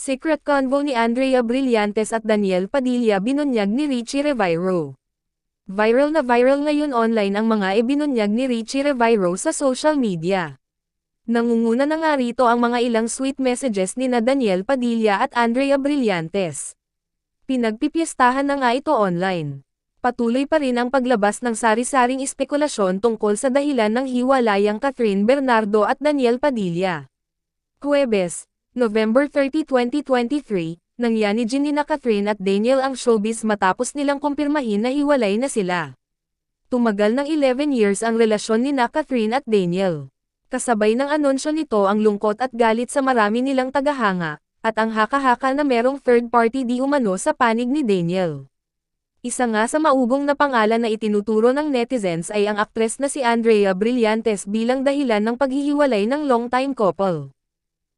Secret convo ni Andrea Brillantes at Daniel Padilla binunyag ni Richie Reviro. Viral na viral ngayon online ang mga ibinunyag ni Richie Reviro sa social media. Nangunguna na nga rito ang mga ilang sweet messages ni na Daniel Padilla at Andrea Brillantes. Pinagpipiestahan na nga ito online. Patuloy pa rin ang paglabas ng sari-saring espekulasyon tungkol sa dahilan ng hiwalayang Catherine Bernardo at Daniel Padilla. Huwebes, November 30, 2023, nangyari ni na Catherine at Daniel ang showbiz matapos nilang kumpirmahin na hiwalay na sila. Tumagal ng 11 years ang relasyon ni na Catherine at Daniel. Kasabay ng anunsyo nito ang lungkot at galit sa marami nilang tagahanga, at ang haka-haka na merong third party di umano sa panig ni Daniel. Isa nga sa maugong na pangalan na itinuturo ng netizens ay ang aktres na si Andrea Brillantes bilang dahilan ng paghihiwalay ng long-time couple.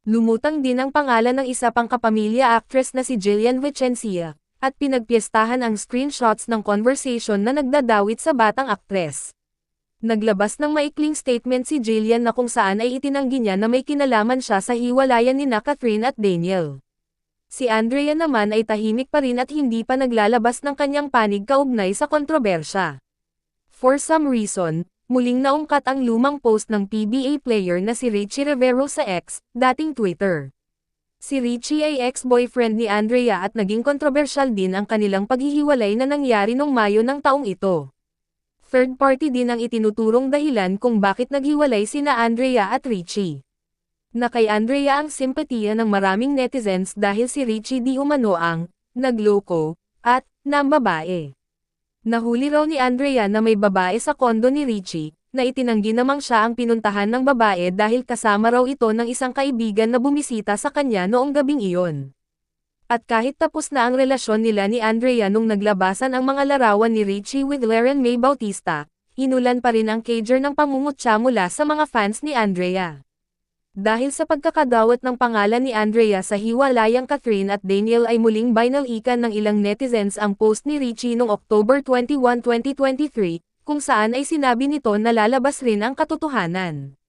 Lumutang din ang pangalan ng isa pang kapamilya actress na si Jillian Vicencia, at pinagpiestahan ang screenshots ng conversation na nagdadawit sa batang aktres. Naglabas ng maikling statement si Jillian na kung saan ay itinanggi niya na may kinalaman siya sa hiwalayan ni na Catherine at Daniel. Si Andrea naman ay tahimik pa rin at hindi pa naglalabas ng kanyang panig kaugnay sa kontrobersya. For some reason, muling naungkat ang lumang post ng PBA player na si Richie Rivero sa X, dating Twitter. Si Richie ay ex-boyfriend ni Andrea at naging kontrobersyal din ang kanilang paghihiwalay na nangyari noong Mayo ng taong ito. Third party din ang itinuturong dahilan kung bakit naghiwalay sina Andrea at Richie. Na kay Andrea ang simpatiya ng maraming netizens dahil si Richie di umano ang nagloko at nambabae. Nahuli raw ni Andrea na may babae sa kondo ni Richie, na itinanggi namang siya ang pinuntahan ng babae dahil kasama raw ito ng isang kaibigan na bumisita sa kanya noong gabing iyon. At kahit tapos na ang relasyon nila ni Andrea nung naglabasan ang mga larawan ni Richie with Laren May Bautista, inulan pa rin ang cager ng pangungutya mula sa mga fans ni Andrea. Dahil sa pagkakadawat ng pangalan ni Andrea sa hiwalayang Catherine at Daniel ay muling binalikan ng ilang netizens ang post ni Richie noong October 21, 2023, kung saan ay sinabi nito na lalabas rin ang katotohanan.